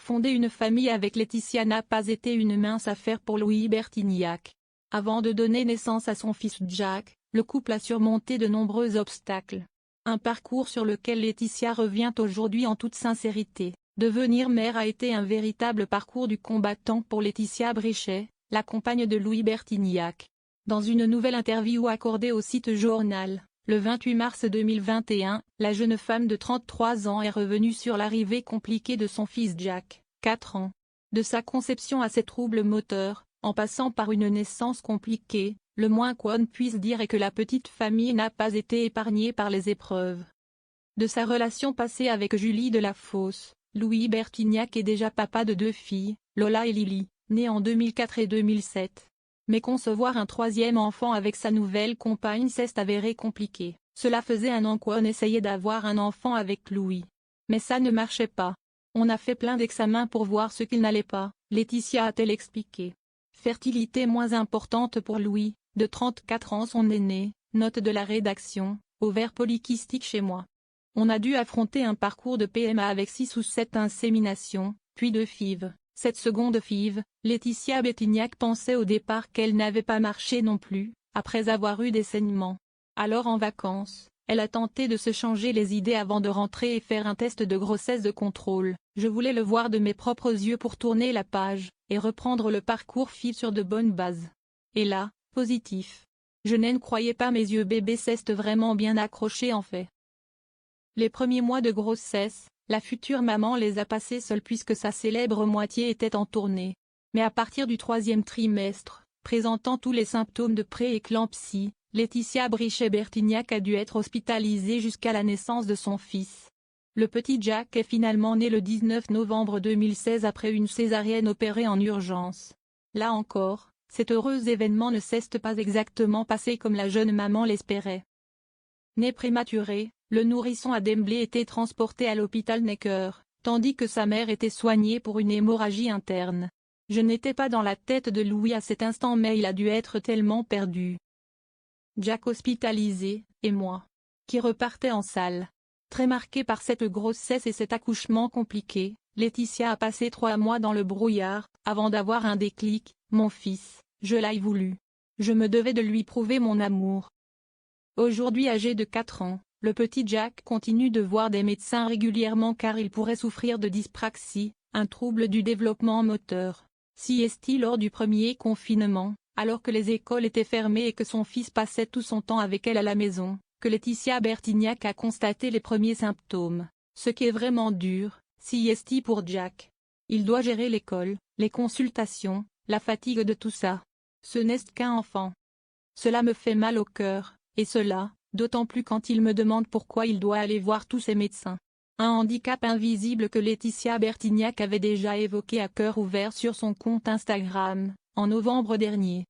Fonder une famille avec Laetitia n'a pas été une mince affaire pour Louis Bertignac. Avant de donner naissance à son fils Jack, le couple a surmonté de nombreux obstacles. Un parcours sur lequel Laetitia revient aujourd'hui en toute sincérité. Devenir mère a été un véritable parcours du combattant pour Laetitia Brichet, la compagne de Louis Bertignac. Dans une nouvelle interview accordée au site Journal, le 28 mars 2021, la jeune femme de 33 ans est revenue sur l'arrivée compliquée de son fils Jack, 4 ans. De sa conception à ses troubles moteurs, en passant par une naissance compliquée, le moins qu'on puisse dire est que la petite famille n'a pas été épargnée par les épreuves. De sa relation passée avec Julie Delafosse, Louis Bertignac est déjà papa de 2 filles, Lola et Lily, nées en 2004 et 2007. Mais concevoir un 3e enfant avec sa nouvelle compagne s'est avéré compliqué. Cela faisait un an qu'on essayait d'avoir un enfant avec Louis. Mais ça ne marchait pas. On a fait plein d'examens pour voir ce qu'il n'allait pas, Laetitia a-t-elle expliqué. Fertilité moins importante pour Louis, de 34 ans son aîné, note de la rédaction, ovaire polykystique chez moi. On a dû affronter un parcours de PMA avec 6 ou 7 inséminations, puis 2 FIV. Cette seconde FIV, Laetitia Bertignac pensait au départ qu'elle n'avait pas marché non plus, après avoir eu des saignements. Alors en vacances, elle a tenté de se changer les idées avant de rentrer et faire un test de grossesse de contrôle. Je voulais le voir de mes propres yeux pour tourner la page, et reprendre le parcours FIV sur de bonnes bases. Et là, positif. Je ne croyais pas mes yeux, bébé s'est vraiment bien accroché en fait. Les premiers mois de grossesse, la future maman les a passés seule puisque sa célèbre moitié était en tournée. Mais à partir du 3e trimestre, présentant tous les symptômes de pré-éclampsie, Laetitia Brichet-Bertignac a dû être hospitalisée jusqu'à la naissance de son fils. Le petit Jack est finalement né le 19 novembre 2016 après une césarienne opérée en urgence. Là encore, cet heureux événement ne s'est pas exactement passé comme la jeune maman l'espérait. Né prématuré, le nourrisson a d'emblée été transporté à l'hôpital Necker, tandis que sa mère était soignée pour une hémorragie interne. Je n'étais pas dans la tête de Louis à cet instant mais il a dû être tellement perdu. Jack hospitalisé, et moi, qui repartais en salle. Très marquée par cette grossesse et cet accouchement compliqué, Laetitia a passé 3 mois dans le brouillard, avant d'avoir un déclic. Mon fils, je l'ai voulu. Je me devais de lui prouver mon amour. Aujourd'hui âgé de 4 ans, le petit Jack continue de voir des médecins régulièrement car il pourrait souffrir de dyspraxie, un trouble du développement moteur. Si est-il lors du premier confinement, alors que les écoles étaient fermées et que son fils passait tout son temps avec elle à la maison, que Laetitia Bertignac a constaté les premiers symptômes. Ce qui est vraiment dur, si est pour Jack. Il doit gérer l'école, les consultations, la fatigue de tout ça. Ce n'est qu'un enfant. Cela me fait mal au cœur, et cela, d'autant plus quand il me demande pourquoi il doit aller voir tous ses médecins. Un handicap invisible que Laetitia Bertignac avait déjà évoqué à cœur ouvert sur son compte Instagram, en novembre dernier.